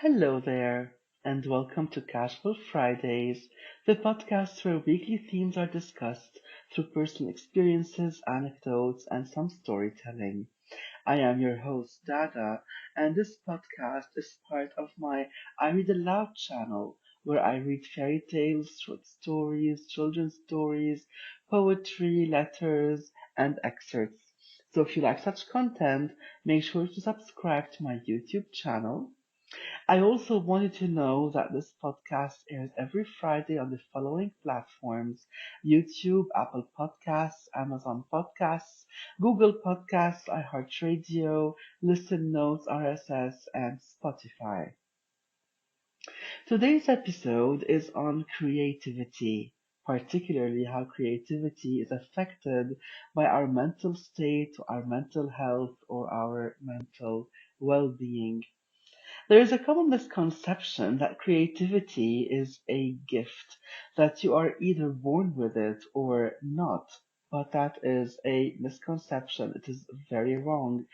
Hello there, and welcome to Casual Fridays, the podcast where weekly themes are discussed through personal experiences, anecdotes, and some storytelling. I am your host, Dada, and this podcast is part of my I Read Aloud channel, where I read fairy tales, short stories, children's stories, poetry, letters, and excerpts. So if you like such content, make sure to subscribe to my YouTube channel. I also wanted to know that this podcast airs every Friday on the following platforms: YouTube, Apple Podcasts, Amazon Podcasts, Google Podcasts, iHeartRadio, Listen Notes, RSS, and Spotify. Today's episode is on creativity, particularly how creativity is affected by our mental state, our mental health, or our mental well being. There is a common misconception that creativity is a gift, that you are either born with it or not. But that is a misconception. It is very wrong.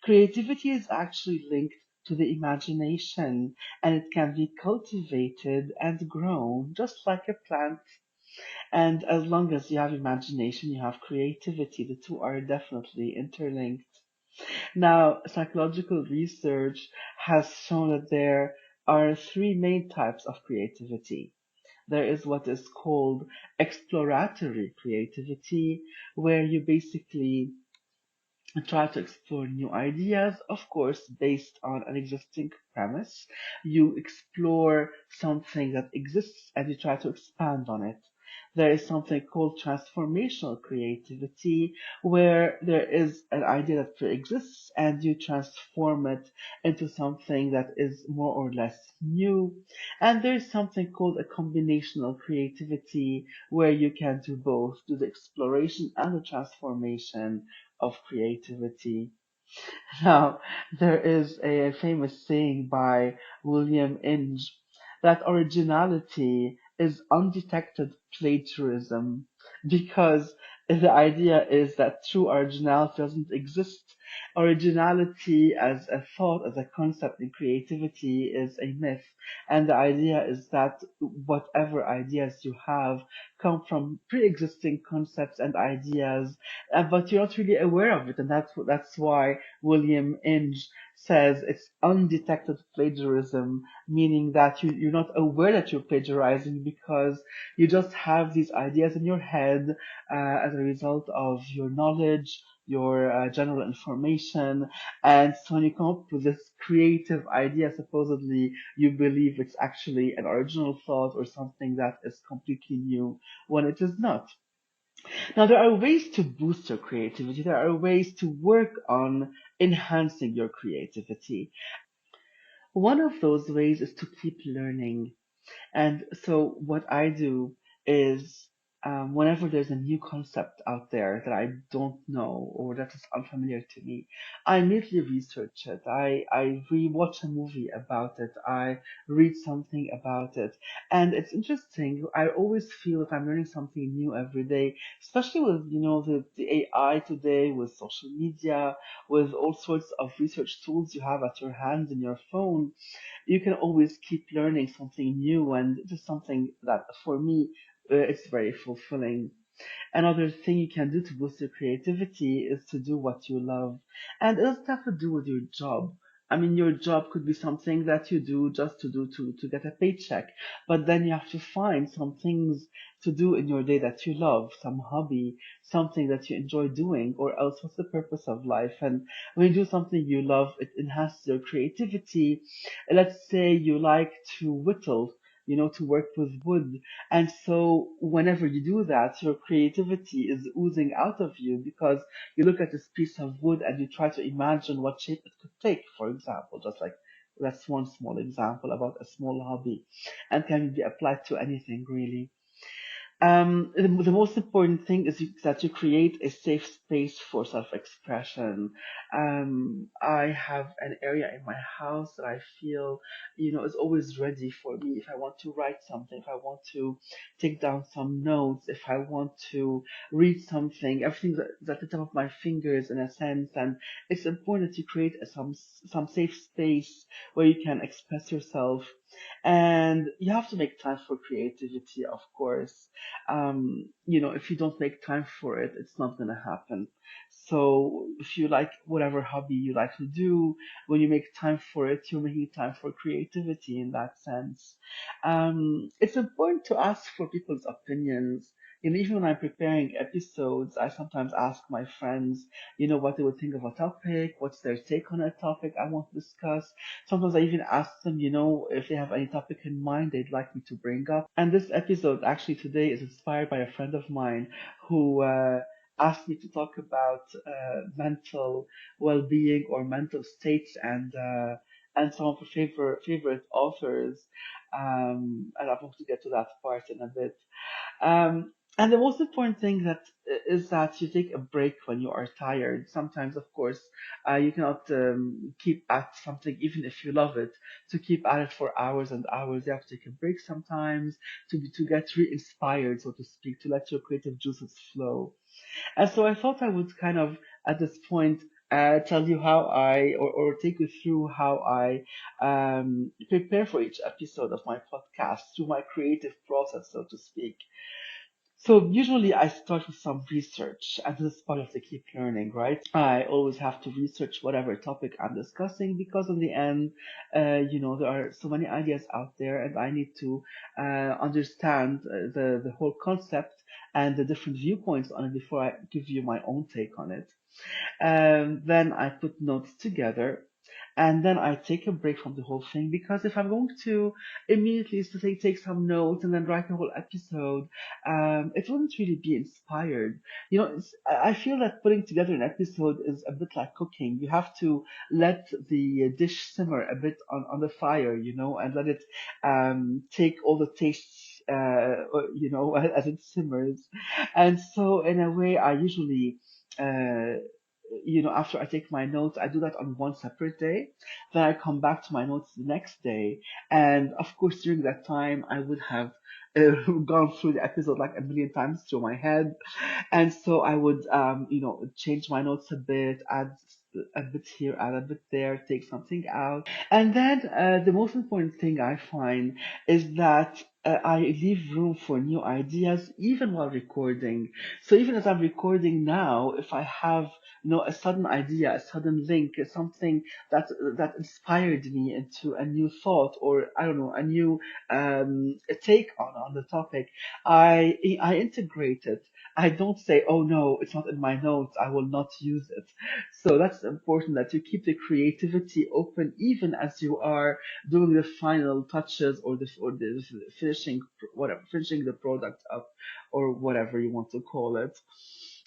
Creativity is actually linked to the imagination, and it can be cultivated and grown just like a plant. And as long as you have imagination, you have creativity. The two are definitely interlinked. Now, psychological research has shown that there are three main types of creativity. There is what is called exploratory creativity, where you basically try to explore new ideas, of course, based on an existing premise. You explore something that exists and you try to expand on it. There is something called transformational creativity, where there is an idea that pre-exists and you transform it into something that is more or less new. And there is something called a combinational creativity, where you can do both, do the exploration and the transformation of creativity. Now, there is a famous saying by William Inge that originality is undetected plagiarism, because the idea is that true originality doesn't exist. Originality as a thought, as a concept in creativity is a myth. And the idea is that whatever ideas you have come from pre-existing concepts and ideas, but you're not really aware of it. And that's why William Inge says it's undetected plagiarism, meaning that you're not aware that you're plagiarizing because you just have these ideas in your head as a result of your knowledge, your general information. And so when you come up with this creative idea, supposedly you believe it's actually an original thought or something that is completely new when it is not. Now, there are ways to boost your creativity. There are ways to work on enhancing your creativity. One of those ways is to keep learning. And so what I do is whenever there's a new concept out there that I don't know or that is unfamiliar to me, I immediately research it. I rewatch a movie about it. I read something about it. And it's interesting. I always feel that I'm learning something new every day, especially with, the AI today, with social media, with all sorts of research tools you have at your hand in your phone. You can always keep learning something new, and it is something that for me it's very fulfilling. Another thing you can do to boost your creativity is to do what you love. And it doesn't have to do with your job. I mean, your job could be something that you do just to to get a paycheck. But then you have to find some things to do in your day that you love, some hobby, something that you enjoy doing, or else what's the purpose of life? And when you do something you love, it enhances your creativity. Let's say you like to whittle, to work with wood, and so whenever you do that, your creativity is oozing out of you because you look at this piece of wood and you try to imagine what shape it could take, for example, just like that's one small example about a small hobby and can be applied to anything really. The most important thing is that you create a safe space for self-expression. I have an area in my house that I feel, is always ready for me. If I want to write something, if I want to take down some notes, if I want to read something, everything's at the tip of my fingers in a sense. And it's important to create some safe space where you can express yourself. And you have to make time for creativity, of course. If you don't make time for it, it's not going to happen. So if you like whatever hobby you like to do, when you make time for it, you're making time for creativity in that sense. It's important to ask for people's opinions. Even when I'm preparing episodes, I sometimes ask my friends, what they would think of a topic, what's their take on a topic I want to discuss. Sometimes I even ask them, if they have any topic in mind they'd like me to bring up. And this episode actually today is inspired by a friend of mine who asked me to talk about mental well-being or mental states and some of her favorite authors. And I'm going to get to that part in a bit. And the most important thing is that you take a break when you are tired. Sometimes, of course, you cannot keep at something even if you love it. To keep at it for hours and hours, you have to take a break sometimes to get re-inspired, so to speak, to let your creative juices flow. And so I thought I would kind of at this point tell you how or take you through how I prepare for each episode of my podcast through my creative process, so to speak. So usually I start with some research, and this is part of the keep learning, right? I always have to research whatever topic I'm discussing because in the end, there are so many ideas out there, and I need to understand the whole concept and the different viewpoints on it before I give you my own take on it. Then I put notes together, and then I take a break from the whole thing because if I'm going to immediately take some notes and then write a whole episode, it wouldn't really be inspired. I feel that putting together an episode is a bit like cooking. You have to let the dish simmer a bit on the fire, and let it take all the tastes, as it simmers. And so, in a way, I usually. After I take my notes, I do that on one separate day. Then I come back to my notes the next day. And of course, during that time, I would have gone through the episode like a million times through my head. And so I would, change my notes a bit, add a bit here, add a bit there, take something out. And then the most important thing I find is that I leave room for new ideas even while recording. So even as I'm recording now, if I have, a sudden idea, a sudden link, something that inspired me into a new thought or I don't know, a new a take on the topic, I integrate it. I don't say, oh no, it's not in my notes, I will not use it. So that's important that you keep the creativity open even as you are doing the final touches or the finishing whatever finishing the product up or whatever you want to call it.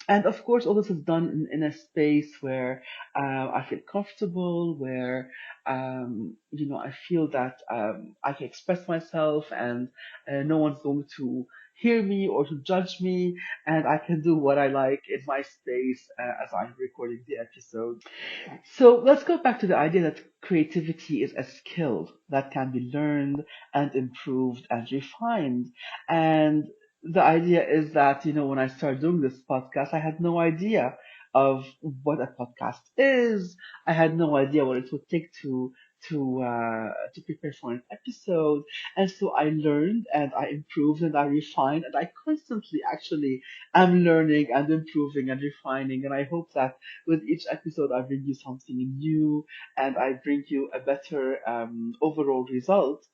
And of course, all this is done in a space where I feel comfortable, where I feel that I can express myself, and no one's going to hear me or to judge me, and I can do what I like in my space as I'm recording the episode. So let's go back to the idea that creativity is a skill that can be learned and improved and refined. And the idea is that, when I started doing this podcast, I had no idea of what a podcast is. I had no idea what it would take to prepare for an episode. And so I learned and I improved and I refined and I constantly actually am learning and improving and refining. And I hope that with each episode, I bring you something new and I bring you a better overall result.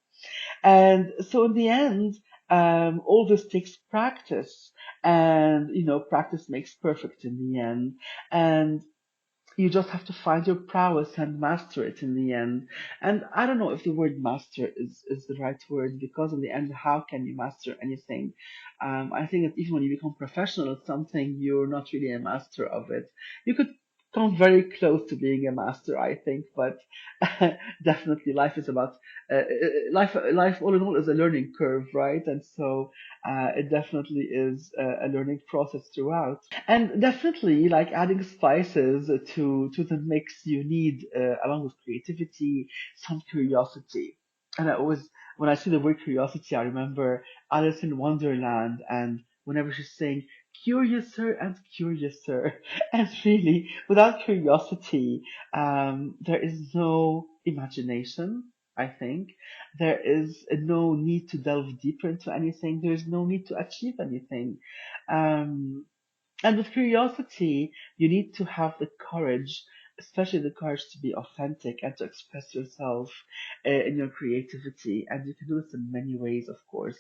And so, in the end, all this takes practice, and practice makes perfect in the end. And you just have to find your prowess and master it in the end. And I don't know if the word master is the right word because in the end, how can you master anything? I think that even when you become professional at something, you're not really a master of it. You could come very close to being a master, I think. But definitely, life is about life. Life, all in all, is a learning curve, right? And so it definitely is a learning process throughout. And definitely, like adding spices to the mix, you need, along with creativity, some curiosity. And I always, when I see the word curiosity, I remember Alice in Wonderland, and whenever she's saying curiouser and curiouser, and really, without curiosity, there is no imagination. I think there is no need to delve deeper into anything. There is no need to achieve anything. Um, and with curiosity, you need to have the courage, especially the courage to be authentic and to express yourself in your creativity. And you can do this in many ways, of course.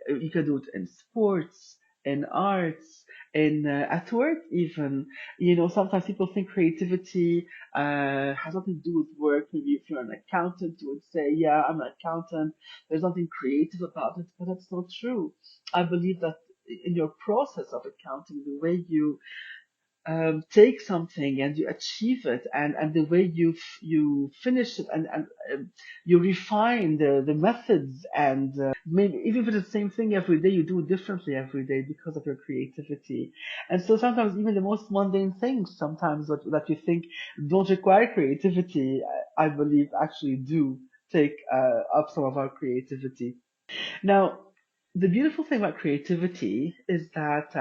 You can do it in sports, in arts, in at work even. You know, sometimes people think creativity has nothing to do with work. Maybe if you're an accountant, you would say, "Yeah, I'm an accountant. There's nothing creative about it," but that's not true. I believe that in your process of accounting, the way you take something and you achieve it, and the way you finish it, and you refine the methods, and maybe even if it's the same thing every day, you do it differently every day because of your creativity. And so sometimes even the most mundane things, sometimes that you think don't require creativity, I believe actually do take up some of our creativity. Now, the beautiful thing about creativity is that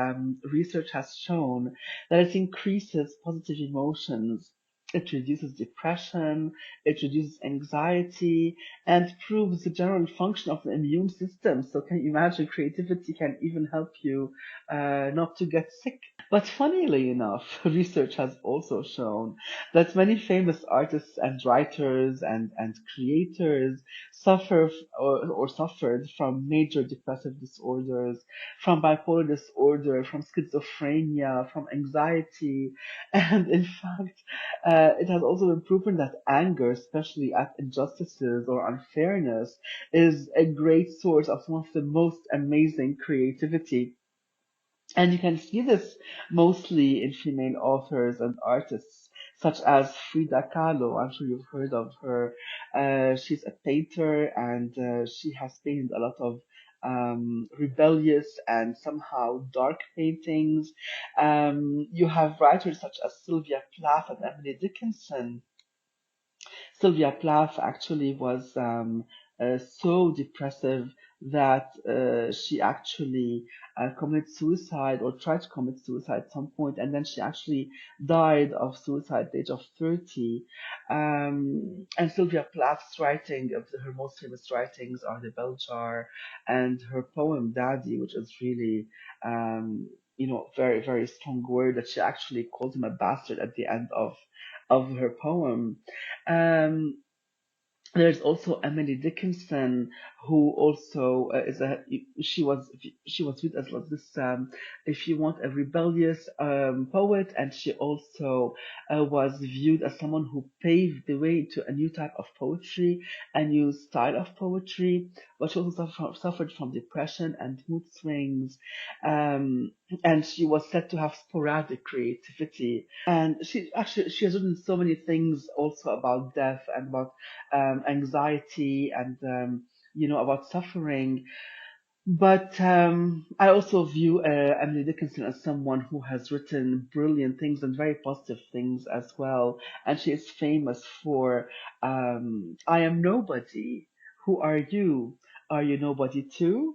research has shown that it increases positive emotions. It reduces depression, it reduces anxiety, and improves the general function of the immune system. So, can you imagine creativity can even help you not to get sick? But funnily enough, research has also shown that many famous artists and writers and creators or suffered from major depressive disorders, from bipolar disorder, from schizophrenia, from anxiety. And in fact, it has also been proven that anger, especially at injustices or unfairness, is a great source of some of the most amazing creativity. And you can see this mostly in female authors and artists, such as Frida Kahlo. I'm sure you've heard of her. She's a painter, and she has painted a lot of rebellious and somehow dark paintings. You have writers such as Sylvia Plath and Emily Dickinson. Sylvia Plath actually was so depressive that she actually committed suicide or tried to commit suicide at some point, and then she actually died of suicide at the age of 30. And Sylvia Plath's writing, of her most famous writings, are The Bell Jar and her poem Daddy, which is really, very, very strong word that she actually calls him a bastard at the end of her poem. Um, there's also Emily Dickinson, who also is a she was viewed as like this, if you want, a rebellious poet, and she also was viewed as someone who paved the way to a new type of poetry, a new style of poetry. But she also suffered from depression and mood swings, um, and she was said to have sporadic creativity. And she has written so many things also about death and about anxiety, and about suffering. But I also view Emily Dickinson as someone who has written brilliant things and very positive things as well. And she is famous for "I am nobody. Who are you? Are you nobody too?"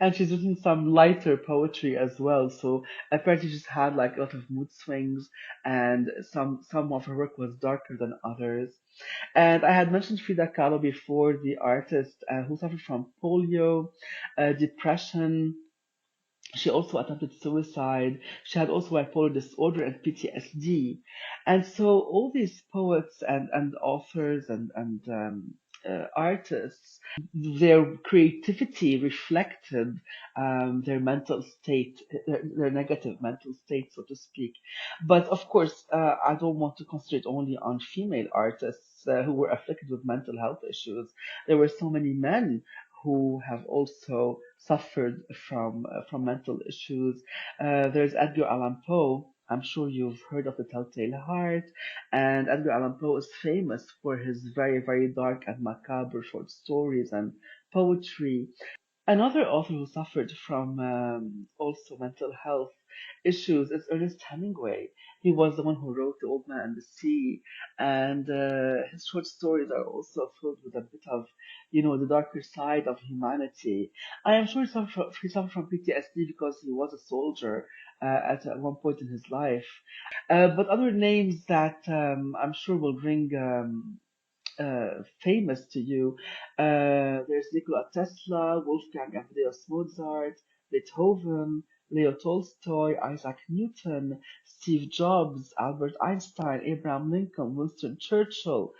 And she's written some lighter poetry as well. So apparently she's had like a lot of mood swings, and some of her work was darker than others. And I had mentioned Frida Kahlo before, the artist who suffered from polio, depression. She also attempted suicide. She had also bipolar disorder and PTSD. And so all these poets and authors and artists, their creativity reflected their mental state, their negative mental state, so to speak. But of course, I don't want to concentrate only on female artists who were afflicted with mental health issues. There were so many men who have also suffered from mental issues. There's Edgar Allan Poe. I'm sure you've heard of The Telltale Heart, and Edgar Allan Poe is famous for his very, very dark and macabre short stories and poetry. Another author who suffered from also mental health issues is Ernest Hemingway. He was the one who wrote The Old Man and the Sea, and his short stories are also filled with a bit of, the darker side of humanity. I am sure he suffered from PTSD because he was a soldier at one point in his life. But other names that I'm sure will ring famous to you. There's Nikola Tesla, Wolfgang Amadeus Mozart, Beethoven, Leo Tolstoy, Isaac Newton, Steve Jobs, Albert Einstein, Abraham Lincoln, Winston Churchill,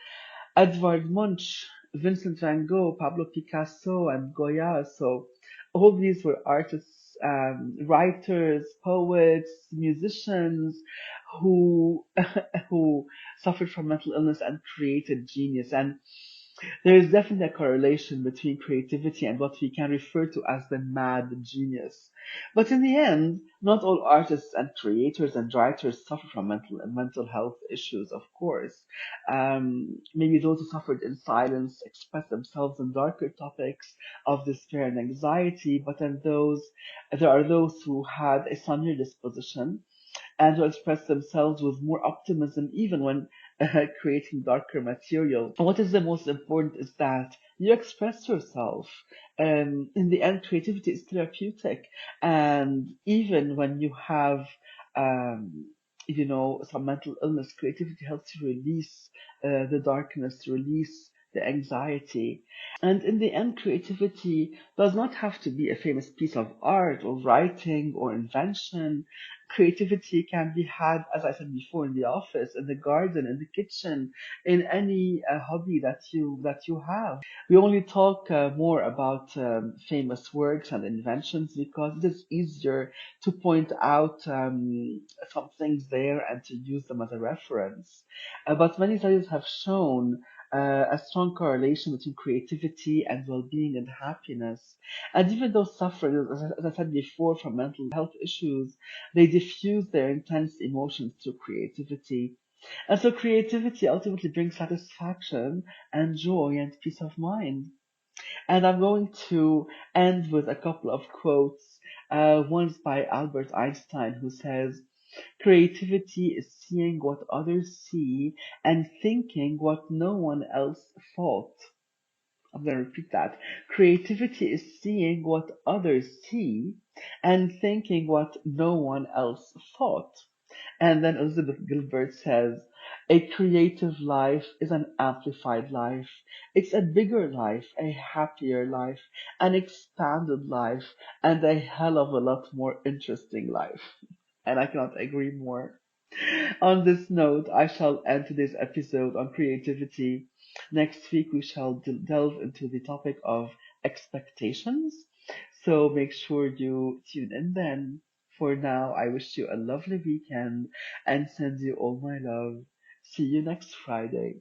Edvard Munch, Vincent van Gogh, Pablo Picasso, and Goya. So all these were artists, writers, poets, musicians who who suffered from mental illness and created genius. And there is definitely a correlation between creativity and what we can refer to as the mad genius. But in the end, not all artists and creators and writers suffer from mental health issues, of course. Maybe those who suffered in silence express themselves in darker topics of despair and anxiety, but then there are those who had a sunnier disposition and to express themselves with more optimism even when creating darker material. And what is the most important is that you express yourself. In the end, creativity is therapeutic, and even when you have some mental illness, creativity helps you release the darkness, release the anxiety. And in the end, creativity does not have to be a famous piece of art or writing or invention. Creativity can be had, as I said before, in the office, in the garden, in the kitchen, in any hobby that you have. We only talk more about famous works and inventions because it is easier to point out some things there and to use them as a reference. But many studies have shown a strong correlation between creativity and well-being and happiness. And even those suffering, as I said before, from mental health issues, they diffuse their intense emotions through creativity. And so creativity ultimately brings satisfaction and joy and peace of mind. And I'm going to end with a couple of quotes. One's by Albert Einstein, who says, creativity is seeing what others see and thinking what no one else thought. I'm going to repeat that. Creativity is seeing what others see and thinking what no one else thought. And then Elizabeth Gilbert says, a creative life is an amplified life. It's a bigger life, a happier life, an expanded life, and a hell of a lot more interesting life. And I cannot agree more. On this note, I shall end today's episode on creativity. Next week, we shall delve into the topic of expectations. So make sure you tune in then. For now, I wish you a lovely weekend and send you all my love. See you next Friday.